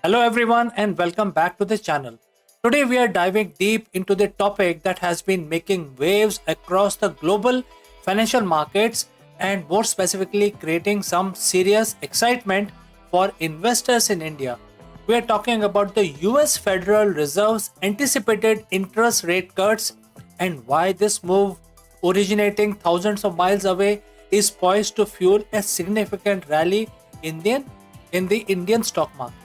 Hello, everyone, and welcome back to the channel. Today, we are diving deep into the topic that has been making waves across the global financial markets and, more specifically, creating some serious excitement for investors in India. We are talking about the US Federal Reserve's anticipated interest rate cuts and why this move, originating thousands of miles away, is poised to fuel a significant rally in the Indian stock market.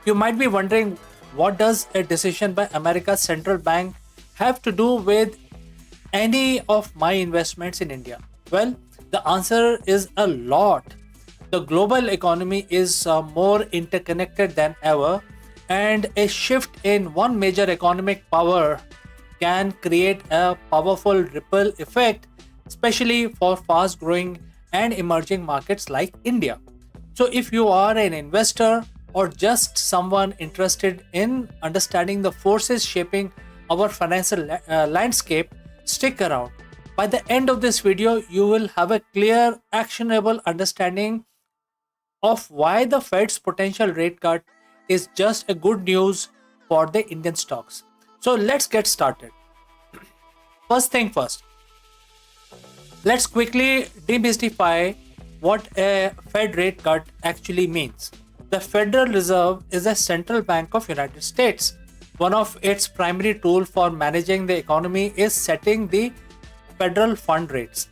You might be wondering, what does a decision by America's central bank have to do with any of my investments in India? Well, the answer is a lot. The global economy is more interconnected than ever, and a shift in one major economic power can create a powerful ripple effect, especially for fast growing and emerging markets like India. So, if you are an investor or just someone interested in understanding the forces shaping our financial landscape, stick around. By the end of this video, you will have a clear, actionable understanding of why the Fed's potential rate cut is just a good news for the Indian stocks. So let's get started. First thing first, let's quickly demystify what a Fed rate cut actually means. The Federal Reserve is a central bank of United States. One of its primary tools for managing the economy is setting the federal fund rates,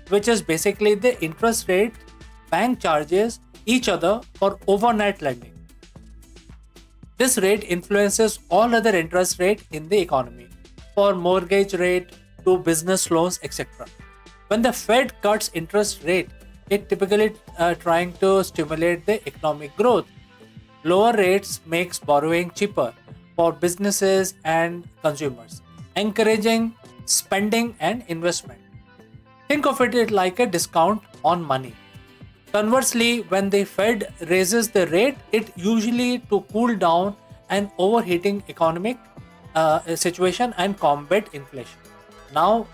which is basically the interest rate bank charges each other for overnight lending. This rate influences all other interest rate in the economy, for mortgage rate to business loans, etc. When the Fed cuts interest rate, it typically trying to stimulate the economic growth. Lower rates makes borrowing cheaper for businesses and consumers, encouraging spending and investment. Think of it like a discount on money. Conversely, when the Fed raises the rate, it usually to cool down an overheating economic situation and combat inflation. Now,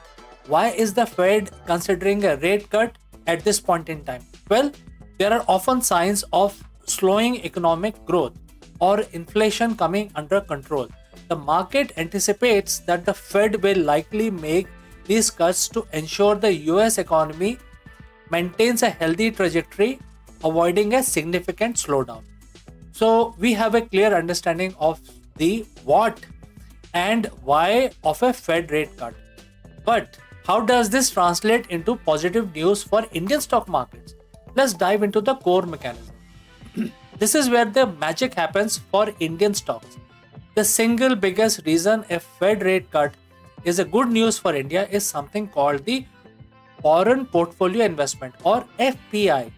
why is the Fed considering a rate cut at this point in time? Well, there are often signs of slowing economic growth or inflation coming under control. The market anticipates that the Fed will likely make these cuts to ensure the US economy maintains a healthy trajectory, avoiding a significant slowdown. So, we have a clear understanding of the what and why of a Fed rate cut. But how does this translate into positive news for Indian stock markets? Let's dive into the core mechanism. This is where the magic happens for Indian stocks. The single biggest reason a Fed rate cut is a good news for India is something called the Foreign Portfolio Investment, or FPI.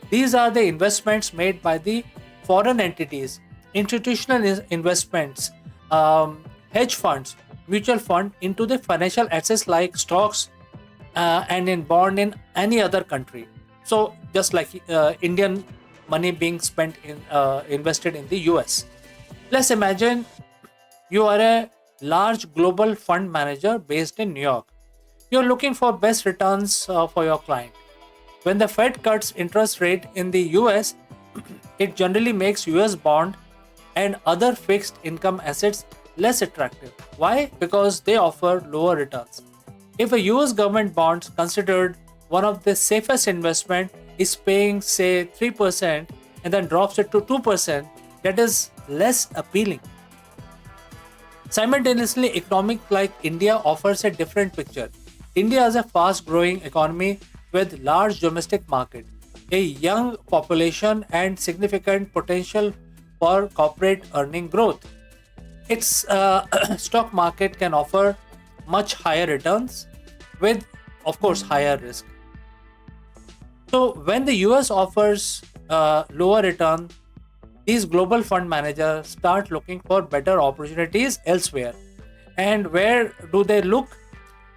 These are the investments made by the foreign entities, institutional investments, hedge funds, mutual fund into the financial assets like stocks and in bond in any other country. So just like Indian money being spent in invested in the US. Let's imagine you are a large global fund manager based in New York. You're looking for best returns for your client. When the Fed cuts interest rate in the US, it generally makes US bond and other fixed income assets less attractive. Why? Because they offer lower returns. If a US government bond, considered one of the safest investment, is paying say 3% and then drops it to 2%, that is less appealing. Simultaneously, economic like India offers a different picture. India is a fast growing economy with large domestic market, a young population and significant potential for corporate earning growth. Its stock market can offer much higher returns with, of course, higher risk. So when the US offers lower return, these global fund managers start looking for better opportunities elsewhere. And where do they look?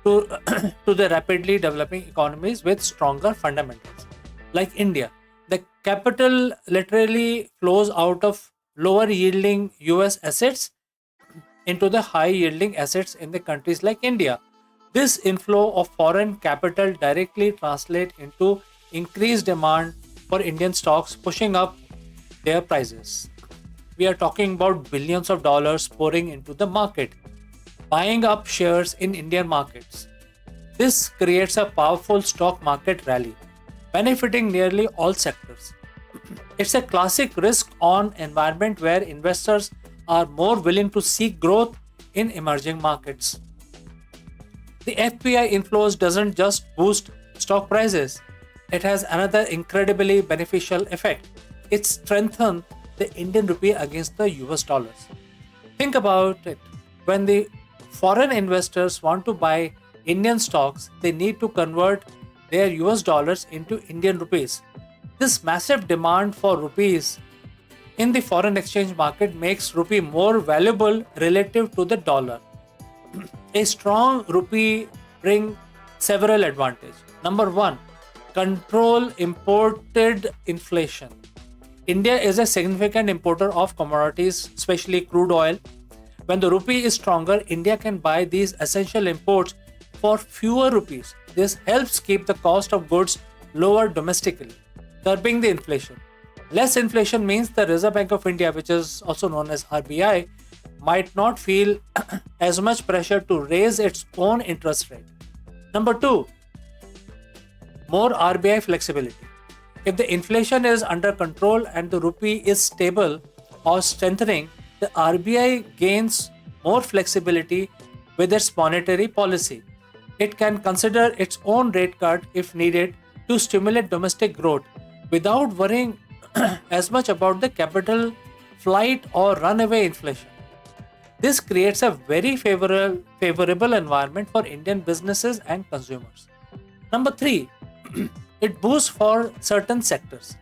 To, to the rapidly developing economies with stronger fundamentals, like India. The capital literally flows out of lower yielding US assets into the high yielding assets in the countries like India. This inflow of foreign capital directly translates into increased demand for Indian stocks, pushing up their prices. we are talking about billions of dollars pouring into the market, buying up shares in Indian markets. This creates a powerful stock market rally, benefiting nearly all sectors. It's a classic risk on environment where investors are more willing to seek growth in emerging markets. The FPI inflows doesn't just boost stock prices, it has another incredibly beneficial effect. It strengthens the Indian rupee against the US dollars. Think about it. When the foreign investors want to buy Indian stocks, they need to convert their US dollars into Indian rupees. This massive demand for rupees in the foreign exchange market makes rupee more valuable relative to the dollar. A strong rupee brings several advantages. Number one, control imported inflation. India is a significant importer of commodities, especially crude oil. When the rupee is stronger, India can buy these essential imports for fewer rupees. This helps keep the cost of goods lower domestically, curbing the inflation. Less inflation means the Reserve Bank of India, which is also known as RBI, might not feel as much pressure to raise its own interest rate. Number two, more RBI flexibility. If the inflation is under control and the rupee is stable or strengthening, the RBI gains more flexibility with its monetary policy. It can consider its own rate cut if needed to stimulate domestic growth without worrying as much about the capital flight or runaway inflation. This creates a very favorable environment for Indian businesses and consumers. Number three, it boosts for certain sectors.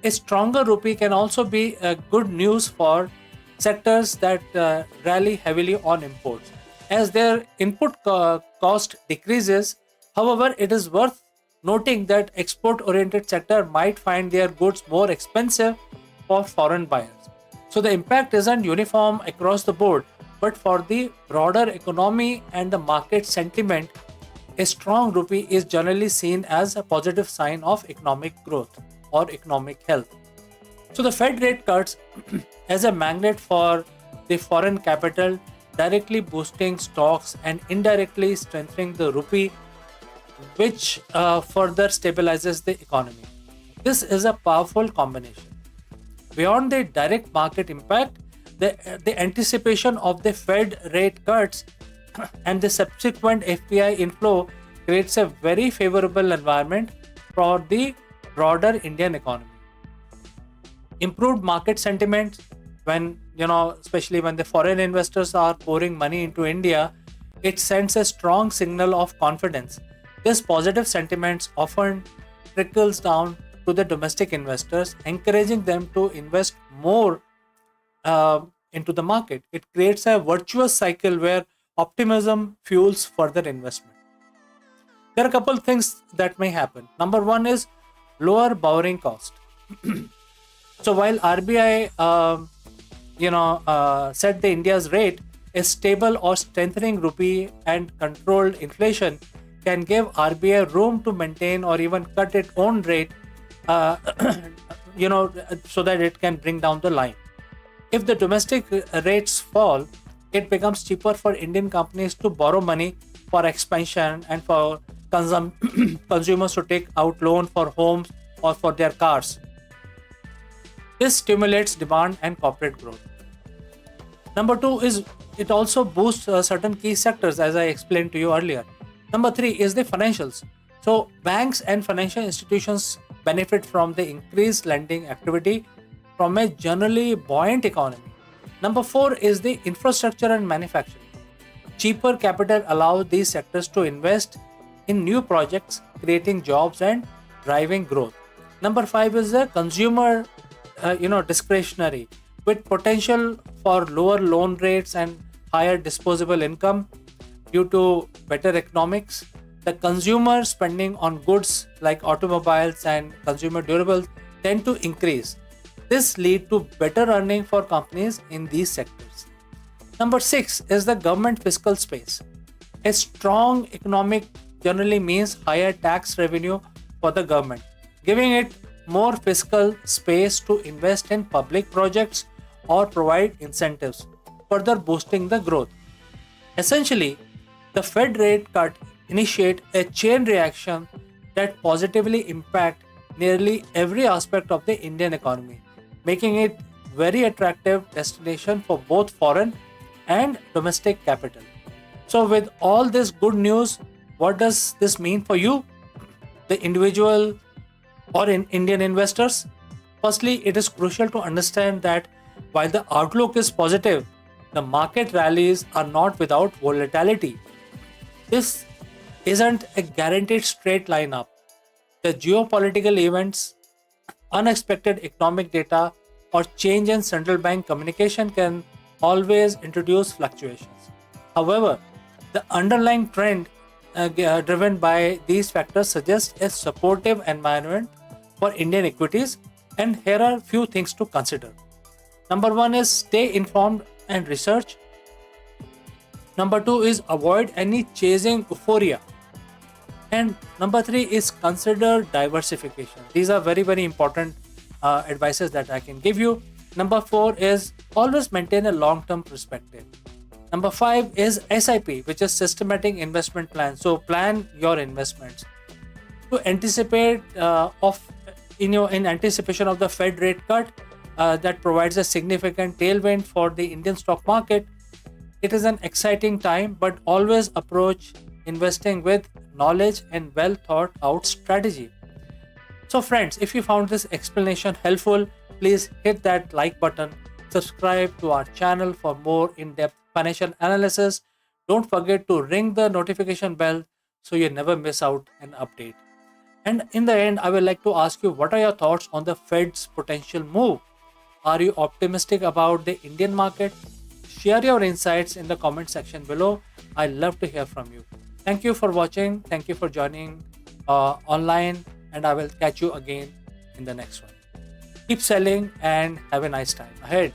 A stronger rupee can also be good news for sectors that rally heavily on imports. As their input cost decreases, however, it is worth noting that export-oriented sector might find their goods more expensive for foreign buyers. So the impact isn't uniform across the board, but for the broader economy and the market sentiment, a strong rupee is generally seen as a positive sign of economic growth or economic health. So the Fed rate cuts as a magnet for the foreign capital, directly boosting stocks and indirectly strengthening the rupee, which further stabilizes the economy. This is a powerful combination. Beyond the direct market impact, the anticipation of the Fed rate cuts and the subsequent FPI inflow creates a very favorable environment for the broader Indian economy. Improved market sentiment when, especially when the foreign investors are pouring money into India, it sends a strong signal of confidence. This positive sentiment often trickles down to the domestic investors, encouraging them to invest more into the market. It creates a virtuous cycle where optimism fuels further investment. There are a couple things that may happen. Number one is lower borrowing cost. So while RBI, set the India's rate, a stable or strengthening rupee and controlled inflation can give RBI room to maintain or even cut its own rate, so that it can bring down the line. If the domestic rates fall, it becomes cheaper for Indian companies to borrow money for expansion and for consumers to take out loan for homes or for their cars. This stimulates demand and corporate growth. Number two is it also boosts certain key sectors, as I explained to you earlier. Number three is the financials. So banks and financial institutions benefit from the increased lending activity from a generally buoyant economy. Number four is the infrastructure and manufacturing. Cheaper capital allows these sectors to invest in new projects, creating jobs and driving growth. Number five is the consumer, discretionary, with potential for lower loan rates and higher disposable income due to better economics. The consumer spending on goods like automobiles and consumer durables tend to increase. This leads to better earning for companies in these sectors. Number six is the government fiscal space. A strong economic generally means higher tax revenue for the government, giving it more fiscal space to invest in public projects or provide incentives, further boosting the growth. Essentially, the Fed rate cut initiate a chain reaction that positively impact nearly every aspect of the Indian economy, making it very attractive destination for both foreign and domestic capital. So with all this good news, what does this mean for you, the individual or in Indian investors? Firstly, it is crucial to understand that while the outlook is positive, the market rallies are not without volatility. This isn't a guaranteed straight line up. The geopolitical events, unexpected economic data, or change in central bank communication can always introduce fluctuations. However, the underlying trend driven by these factors suggests a supportive environment for Indian equities, and here are few things to consider. Number one is stay informed and research. Number two is avoid any chasing euphoria. And number three is consider diversification. These are very, very important advices that I can give you. Number four is always maintain a long term perspective. Number five is SIP, which is systematic investment plan. So plan your investments to anticipate in anticipation of the Fed rate cut that provides a significant tailwind for the Indian stock market. It is an exciting time, but always approach investing with knowledge and well thought out strategy. So, friends, if you found this explanation helpful, please hit that like button, subscribe to our channel for more in depth financial analysis. Don't forget to ring the notification bell so you never miss out an update. And in the end, I would like to ask you, what are your thoughts on the Fed's potential move? Are you optimistic about the Indian market? Share your insights in the comment section below. I love to hear from you. Thank you for watching. Thank you for joining online, and I will catch you again in the next one. Keep selling and have a nice time ahead.